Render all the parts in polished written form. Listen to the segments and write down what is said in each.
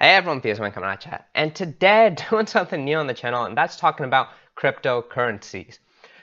Hey everyone, FusedVR coming at you. And today, doing something new on the channel, and that's talking about cryptocurrencies.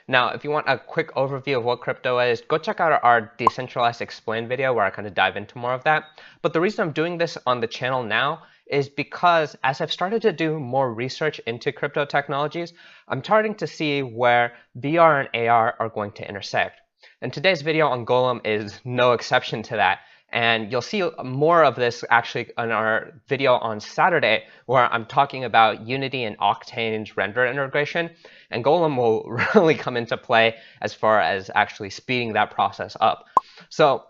Now, if you want a quick overview of what crypto is, go check out our Decentralized Explained video where I kind of dive into more of that. But the reason I'm doing this on the channel now is because as I've started to do more research into crypto technologies, I'm starting to see where VR and AR are going to intersect. And today's video on Golem is no exception to that. And you'll see more of this actually in our video on Saturday, where I'm talking about Unity and Octane's render integration. And Golem will really come into play as far as actually speeding that process up. So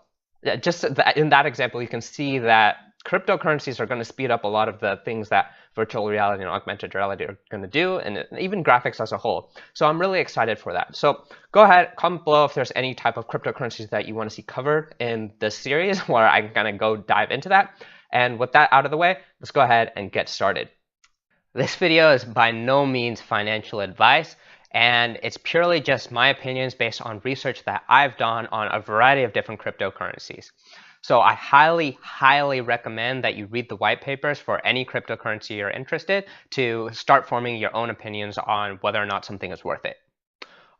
just in that example, you can see that cryptocurrencies are going to speed up a lot of the things that virtual reality and augmented reality are going to do, and even graphics as a whole. So I'm really excited for that. So go ahead, comment below if there's any type of cryptocurrencies that you want to see covered in this series where I can kind of go dive into that. And with that out of the way, let's go ahead and get started. This video is by no means financial advice, and it's purely just my opinions based on research that I've done on a variety of different cryptocurrencies. So I highly recommend that you read the white papers for any cryptocurrency you're interested to start forming your own opinions on whether or not something is worth it.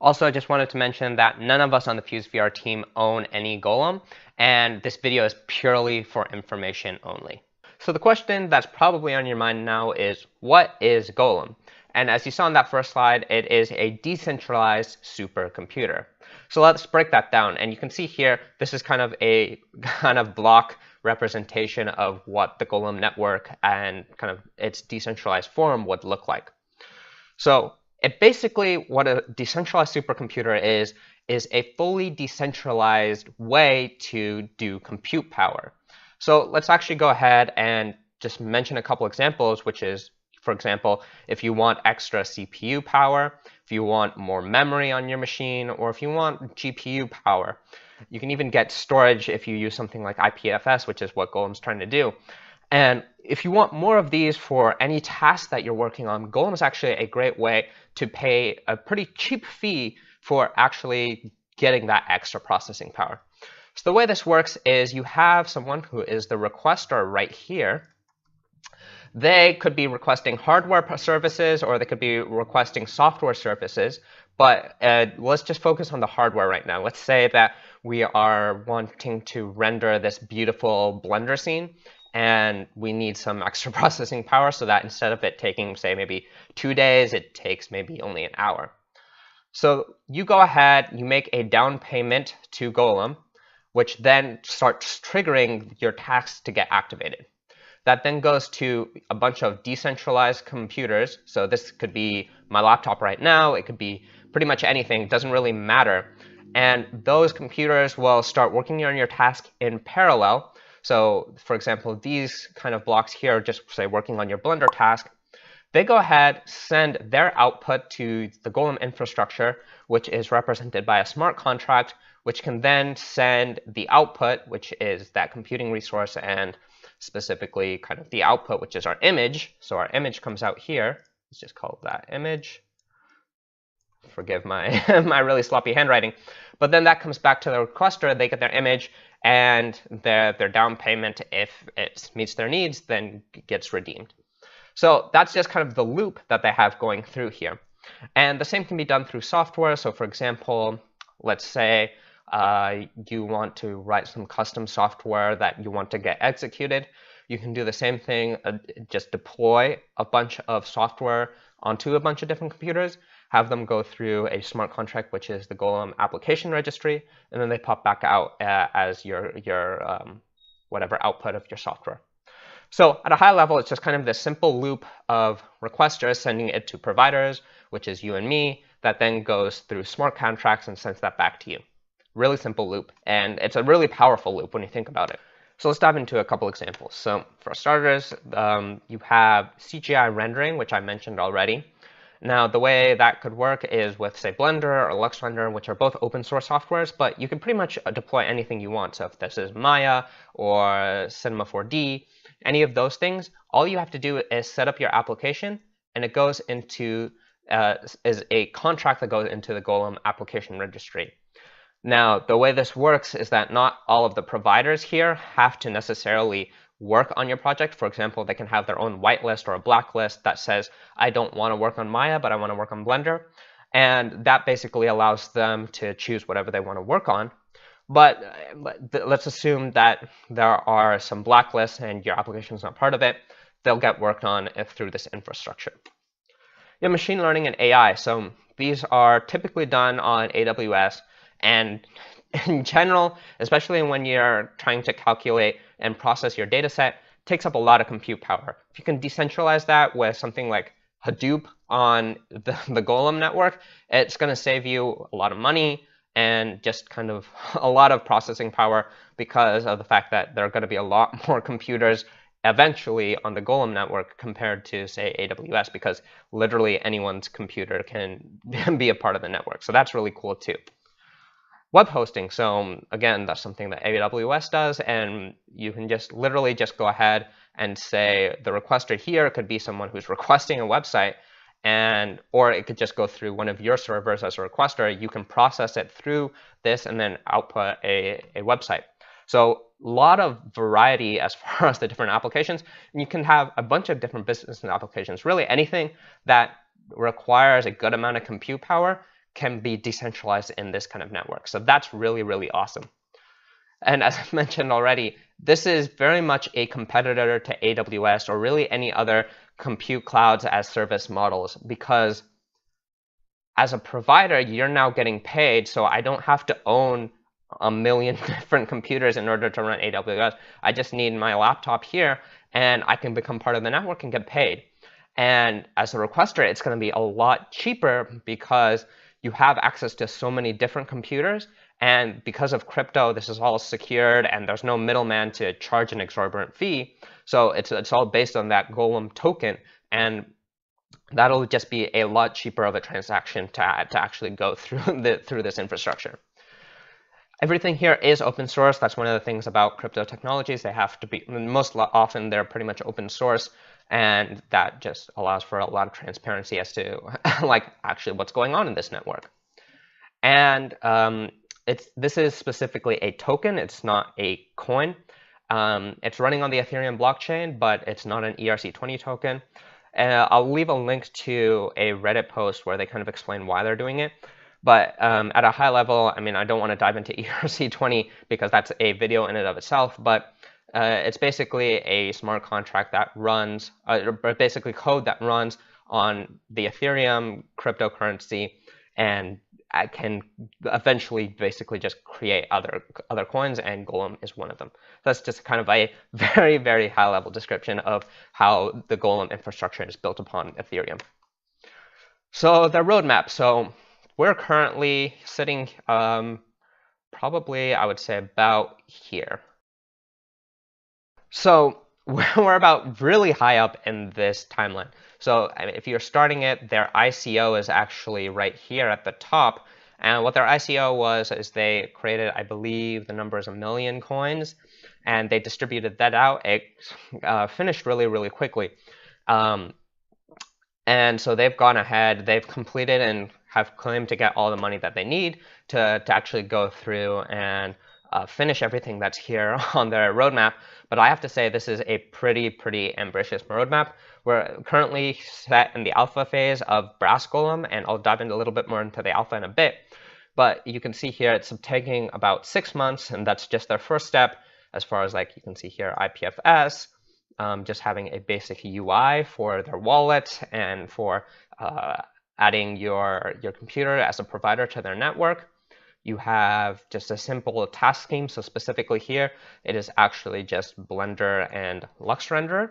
Also, I just wanted to mention that none of us on the FusedVR team own any Golem, and this video is purely for information only. So the question that's probably on your mind now is, what is Golem? And as you saw on that first slide, it is a decentralized supercomputer. So let's break that down. And you can see here, this is kind of a block representation of what the Golem network and kind of its decentralized form would look like. So it basically, what a decentralized supercomputer is a fully decentralized way to do compute power. So let's actually go ahead and just mention a couple examples, which is, for example, if you want extra CPU power, if you want more memory on your machine, or if you want GPU power. You can even get storage if you use something like IPFS, which is what Golem's trying to do. And if you want more of these for any task that you're working on, Golem is actually a great way to pay a pretty cheap fee for actually getting that extra processing power. So the way this works is you have someone who is the requester right here. They could be requesting hardware services, or they could be requesting software services. But let's just focus on the hardware right now. Let's say that we are wanting to render this beautiful Blender scene, and we need some extra processing power so that instead of it taking, say, maybe 2 days, it takes maybe only an hour. So you go ahead, you make a down payment to Golem, which then starts triggering your tasks to get activated. That then goes to a bunch of decentralized computers. So this could be my laptop right now. It could be pretty much anything. It doesn't really matter. And those computers will start working on your task in parallel. So for example, these kind of blocks here, just say working on your Blender task, they go ahead, send their output to the Golem infrastructure, which is represented by a smart contract, which can then send the output, which is that computing resource, and specifically kind of the output, which is our image. So our image comes out here. Let's just call that image. Forgive my, my really sloppy handwriting. But then that comes back to the requester. They get their image, and their down payment, if it meets their needs, then gets redeemed. So that's just kind of the loop that they have going through here. And the same can be done through software. So for example, let's say you want to write some custom software that you want to get executed. You can do the same thing, just deploy a bunch of software onto a bunch of different computers, have them go through a smart contract, which is the Golem application registry, and then they pop back out as your whatever output of your software. So at a high level, it's just kind of this simple loop of requesters sending it to providers, which is you and me, that then goes through smart contracts and sends that back to you. Really simple loop, and it's a really powerful loop when you think about it. So let's dive into a couple examples. So for starters, you have CGI rendering, which I mentioned already. Now, the way that could work is with, say, Blender or LuxRender, which are both open source softwares, but you can pretty much deploy anything you want. So if this is Maya or Cinema 4D, any of those things, all you have to do is set up your application, and it goes into is a contract that goes into the Golem application registry. Now, the way this works is that not all of the providers here have to necessarily work on your project. For example, they can have their own whitelist or a blacklist that says, I don't want to work on Maya, but I want to work on Blender. And that basically allows them to choose whatever they want to work on. But let's assume that there are some blacklists and your application is not part of it. They'll get worked on through this infrastructure. You have machine learning and AI. So these are typically done on AWS. And in general, especially when you're trying to calculate and process your data set, it takes up a lot of compute power. If you can decentralize that with something like Hadoop on the Golem network, it's going to save you a lot of money and just kind of a lot of processing power because of the fact that there are going to be a lot more computers eventually on the Golem network compared to, say, AWS, because literally anyone's computer can be a part of the network. So that's really cool, too. Web hosting. So again, that's something that AWS does, and you can just literally just go ahead and say the requester here could be someone who's requesting a website, or it could just go through one of your servers as a requester. You can process it through this and then output a website. So a lot of variety as far as the different applications. And you can have a bunch of different business applications. Really anything that requires a good amount of compute power can be decentralized in this kind of network. So that's really, really awesome. And as I mentioned already, this is very much a competitor to AWS or really any other compute clouds as service models, because as a provider, you're now getting paid. So I don't have to own a million different computers in order to run AWS. I just need my laptop here, and I can become part of the network and get paid. And as a requester, it's going to be a lot cheaper because you have access to so many different computers. And because of crypto, this is all secured, and there's no middleman to charge an exorbitant fee. So it's all based on that Golem token. And that'll just be a lot cheaper of a transaction to actually go through this infrastructure. Everything here is open source. That's one of the things about crypto technologies. They have to be, most often, they're pretty much open source. And that just allows for a lot of transparency as to like actually what's going on in this network. And this is specifically a token. It's not a coin. It's running on the Ethereum blockchain, but it's not an ERC20 token. I'll leave a link to a Reddit post where they kind of explain why they're doing it. But at a high level, I mean, I don't want to dive into ERC20 because that's a video in and of itself. But it's basically a smart contract that runs, basically code that runs on the Ethereum cryptocurrency, and I can eventually basically just create other coins, and Golem is one of them. That's just kind of a very, very high-level description of how the Golem infrastructure is built upon Ethereum. So the roadmap. So we're currently sitting probably, I would say, about here. So we're about really high up in this timeline. So I mean, if you're starting it, their ICO is actually right here at the top. And what their ICO was is they created, I believe, the number is 1 million coins, and they distributed that out. It finished really, really quickly. And so they've gone ahead, they've completed and have claimed to get all the money that they need to actually go through and finish everything that's here on their roadmap. But I have to say this is a pretty ambitious roadmap. We're currently set in the alpha phase of Brass Golem, and I'll dive into a little bit more into the alpha in a bit. But you can see here it's taking about 6 months, and that's just their first step as far as, like, you can see here IPFS, just having a basic UI for their wallet and for adding your computer as a provider to their network. You have just a simple task scheme. So specifically here, it is actually just Blender and Lux Renderer.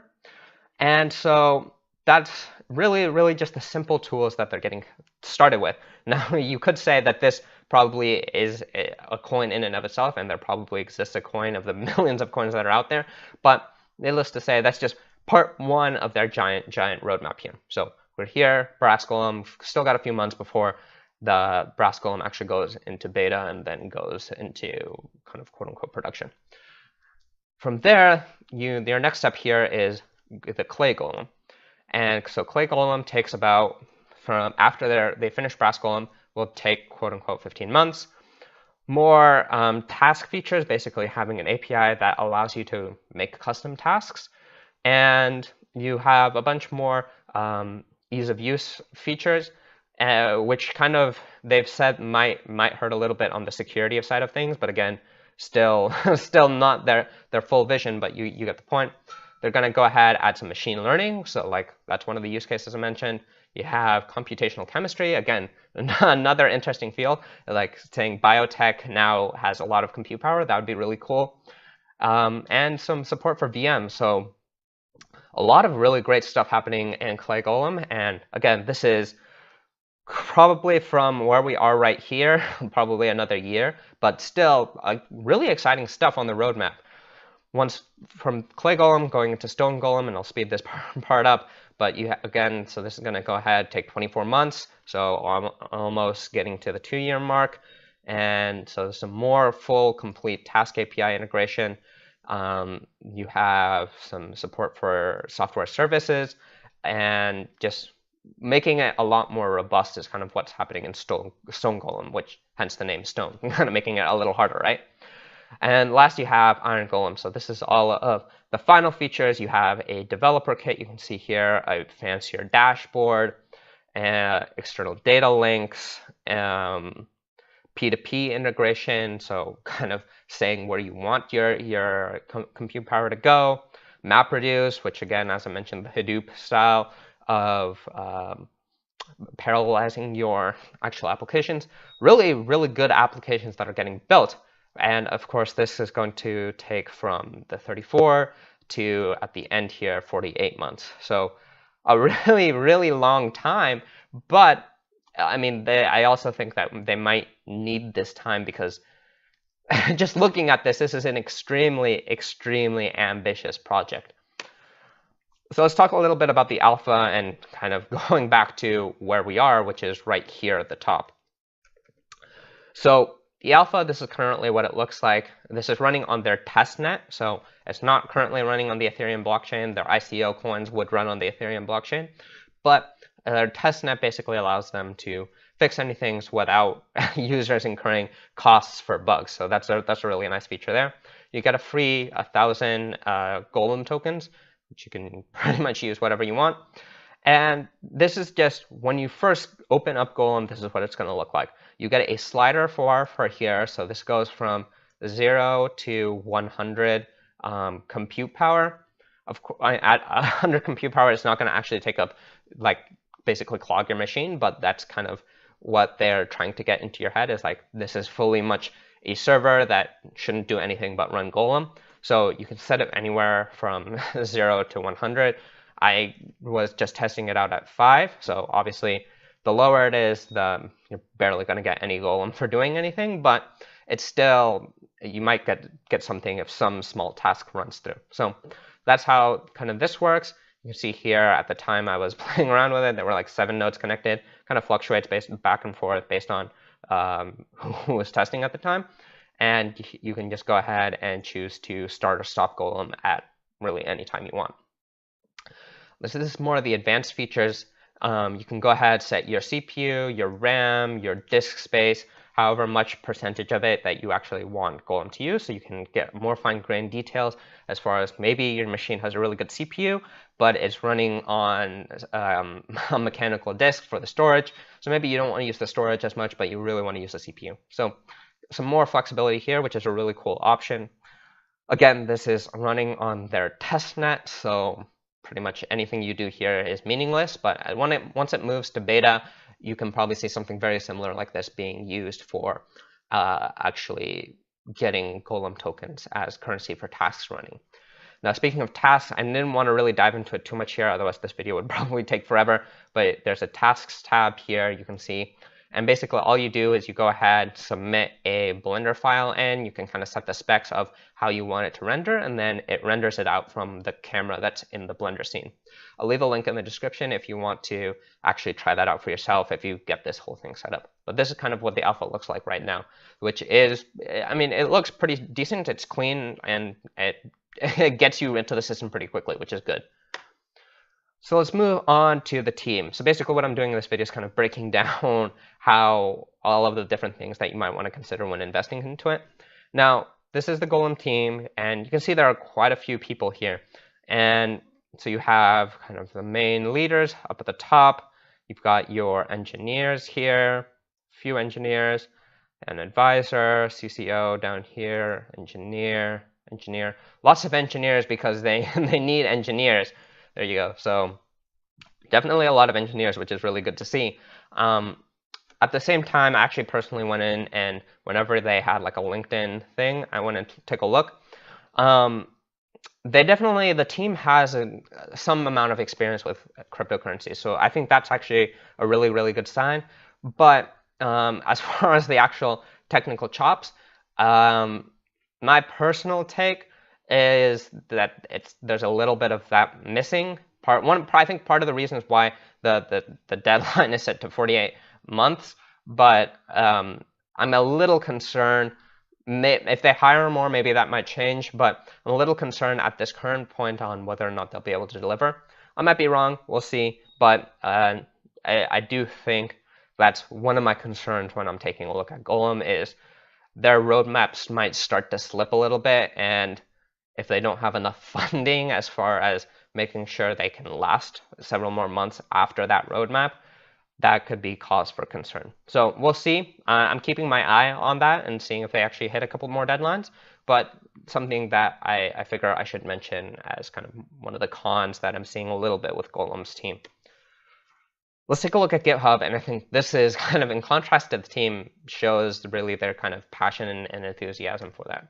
And so that's really just the simple tools that they're getting started with. Now, you could say that this probably is a coin in and of itself, and there probably exists a coin of the millions of coins that are out there. But needless to say, that's just part one of their giant roadmap here. So we're here, Brass Golem, still got a few months before the Brass Golem actually goes into beta and then goes into kind of quote-unquote production. From there, their next step here is the Clay Golem. And so Clay Golem takes about, from after they finish Brass Golem, will take quote-unquote 15 months. more task features, basically having an API that allows you to make custom tasks. And you have a bunch more ease of use features, which kind of they've said might hurt a little bit on the security side of things, but again, still not their full vision, but you get the point. They're going to go ahead, add some machine learning. So like that's one of the use cases I mentioned. You have computational chemistry. Again, another interesting field, like saying biotech now has a lot of compute power. That would be really cool. And some support for VM. So a lot of really great stuff happening in Clay Golem. And again, this is probably from where we are right here, probably another year, but still really exciting stuff on the roadmap. Once from Clay Golem going into Stone Golem, and I'll speed this part up, but again, so this is going to go ahead, take 24 months, so almost getting to the 2-year mark. And so there's some more full, complete task API integration. You have some support for software services, and just making it a lot more robust is kind of what's happening in Stone Golem, which hence the name Stone, kind of making it a little harder, right? And last, you have Iron Golem. So this is all of the final features. You have a developer kit. You can see here a fancier dashboard, external data links, P2P integration. So kind of saying where you want your compute power to go. MapReduce, which again, as I mentioned, the Hadoop style of parallelizing your actual applications. Really, really good applications that are getting built. And of course, this is going to take from the 34 to, at the end here, 48 months. So a really, really long time. But I mean, I also think that they might need this time because just looking at this is an extremely, extremely ambitious project. So let's talk a little bit about the alpha and kind of going back to where we are, which is right here at the top. So the alpha, this is currently what it looks like. This is running on their testnet. So it's not currently running on the Ethereum blockchain. Their ICO coins would run on the Ethereum blockchain. But their testnet basically allows them to fix anything without users incurring costs for bugs. So that's a really nice feature there. You get a free 1,000 Golem tokens, which you can pretty much use whatever you want. And this is just when you first open up Golem, this is what it's going to look like. You get a slider for here. So this goes from 0 to 100 compute power. Of course, at 100 compute power, it's not going to actually take up, like, basically clog your machine. But that's kind of what they're trying to get into your head, is like, this is fully much a server that shouldn't do anything but run Golem. So you can set it anywhere from 0 to 100. I was just testing it out at 5. So obviously, the lower it is, you're barely going to get any Golem for doing anything. But it's still, you might get something if some small task runs through. So that's how kind of this works. You can see here at the time I was playing around with it, there were like 7 nodes connected. Kind of fluctuates back and forth based on who was testing at the time. And you can just go ahead and choose to start or stop Golem at really any time you want. This is more of the advanced features. You can go ahead, set your CPU, your RAM, your disk space, however much percentage of it that you actually want Golem to use. So you can get more fine-grained details as far as maybe your machine has a really good CPU, but it's running on a mechanical disk for the storage. So maybe you don't want to use the storage as much, but you really want to use the CPU. So some more flexibility here, which is a really cool option. Again, this is running on their testnet, so pretty much anything you do here is meaningless. But once it moves to beta, you can probably see something very similar like this being used for actually getting Golem tokens as currency for tasks running. Now, speaking of tasks, I didn't want to really dive into it too much here, otherwise this video would probably take forever. But there's a tasks tab here, you can see. And basically all you do is you go ahead, submit a Blender file in. You can kind of set the specs of how you want it to render, and then it renders it out from the camera that's in the Blender scene. I'll leave a link in the description if you want to actually try that out for yourself if you get this whole thing set up. But this is kind of what the alpha looks like right now, which is, I mean, it looks pretty decent. It's clean, and it gets you into the system pretty quickly, which is good. So let's move on to the team. So basically what I'm doing in this video is kind of breaking down how all of the different things that you might want to consider when investing into it. Now, this is the Golem team, and you can see there are quite a few people here. And so you have kind of the main leaders up at the top. You've got your engineers here, a few engineers, an advisor, CCO down here, engineer. Lots of engineers because they need engineers. There you go. So definitely a lot of engineers, which is really good to see. At the same time, I actually personally went in, and whenever they had like a LinkedIn thing, I went and took a look. The team has some amount of experience with cryptocurrency. So I think that's actually a really, really good sign. But as far as the actual technical chops, my personal take is that there's a little bit of that missing part. I think part of the reasons why the deadline is set to 48 months, but I'm a little concerned. If they hire more, maybe that might change, but I'm a little concerned at this current point on whether or not they'll be able to deliver. I might be wrong, we'll see, but I do think that's one of my concerns when I'm taking a look at Golem is their roadmaps might start to slip a little bit, and if they don't have enough funding as far as making sure they can last several more months after that roadmap, that could be cause for concern. So we'll see. I'm keeping my eye on that and seeing if they actually hit a couple more deadlines, but something that I figure I should mention as kind of one of the cons that I'm seeing a little bit with Golem's team. Let's take a look at GitHub, and I think this is kind of in contrast to the team, shows really their kind of passion and enthusiasm for that.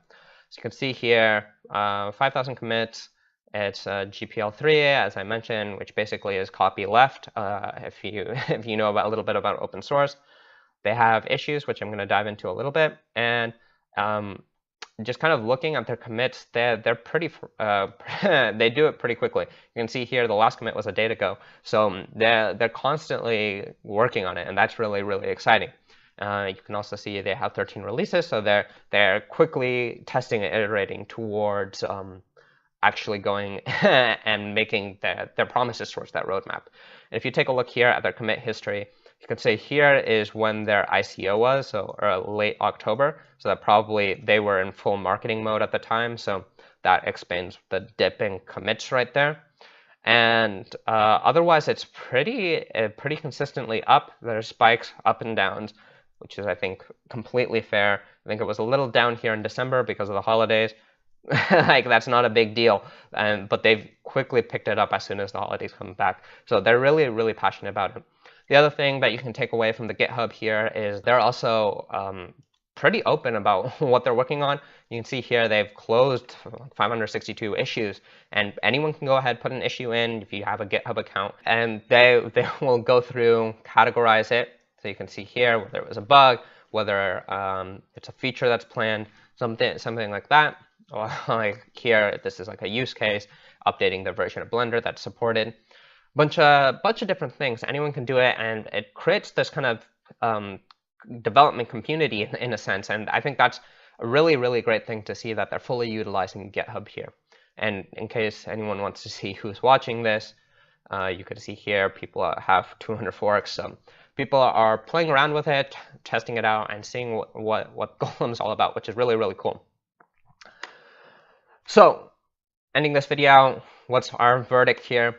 So you can see here, 5,000 commits. It's GPL3, as I mentioned, which basically is copy left. If you know a little bit about open source, they have issues, which I'm going to dive into a little bit. And just kind of looking at their commits, they're pretty they do it pretty quickly. You can see here the last commit was a day ago, so they're constantly working on it, and that's really, really exciting. You can also see they have 13 releases, so they're quickly testing and iterating towards actually going and making their promises towards that roadmap. And if you take a look here at their commit history, you can say here is when their ICO was, so late October. So that probably they were in full marketing mode at the time. So that explains the dip in commits right there. And otherwise, it's pretty consistently up. There's spikes, up and downs, which is, I think, completely fair. I think it was a little down here in December because of the holidays. Like, that's not a big deal, but they've quickly picked it up as soon as the holidays come back. So they're really, really passionate about it. The other thing that you can take away from the GitHub here is they're also pretty open about what they're working on. You can see here they've closed 562 issues, and anyone can go ahead, put an issue in if you have a GitHub account, and they will go through, categorize it. So you can see here whether it was a bug, whether it's a feature that's planned, something like that. Or like here, this is like a use case, updating the version of Blender that's supported. Bunch of different things. Anyone can do it, and it creates this kind of development community in a sense. And I think that's a really, really great thing to see that they're fully utilizing GitHub here. And in case anyone wants to see who's watching this, you can see here people have 200 forks. So people are playing around with it, testing it out, and seeing what Golem's all about, which is really, really cool. So, ending this video out, what's our verdict here?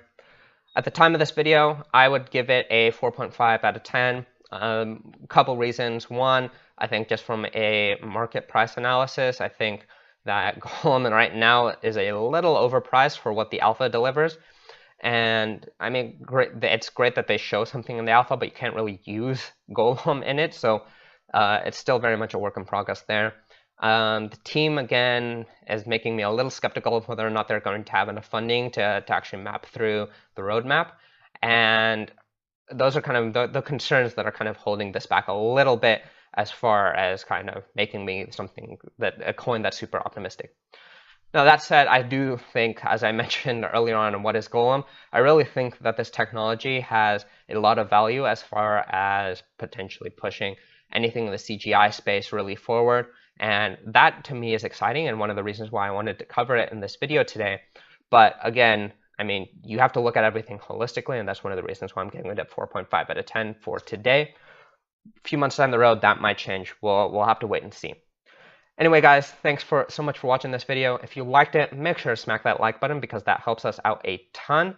At the time of this video, I would give it a 4.5 out of 10. Couple reasons. One, I think just from a market price analysis, I think that Golem right now is a little overpriced for what the alpha delivers. And I mean, it's great that they show something in the alpha, but you can't really use Golem in it. So it's still very much a work in progress there. The team, again, is making me a little skeptical of whether or not they're going to have enough funding to actually map through the roadmap. And those are kind of the concerns that are kind of holding this back a little bit as far as kind of making me a coin that's super optimistic. Now, that said, I do think, as I mentioned earlier on, what is Golem? I really think that this technology has a lot of value as far as potentially pushing anything in the CGI space really forward. And that, to me, is exciting and one of the reasons why I wanted to cover it in this video today. But again, I mean, you have to look at everything holistically, and that's one of the reasons why I'm giving it a 4.5 out of 10 for today. A few months down the road, that might change. We'll have to wait and see. Anyway, guys, thanks so much for watching this video. If you liked it, make sure to smack that like button because that helps us out a ton.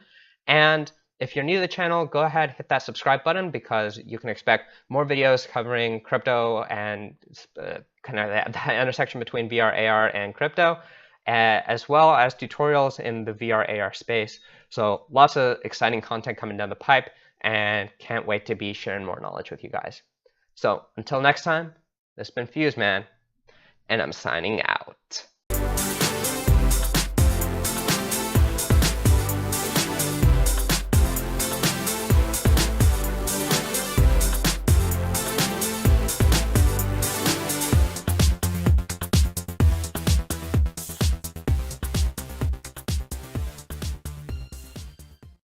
And if you're new to the channel, go ahead, hit that subscribe button because you can expect more videos covering crypto and kind of that intersection between VR, AR, and crypto, as well as tutorials in the VR, AR space. So lots of exciting content coming down the pipe, and can't wait to be sharing more knowledge with you guys. So until next time, this has been Fuse, man, and I'm signing out.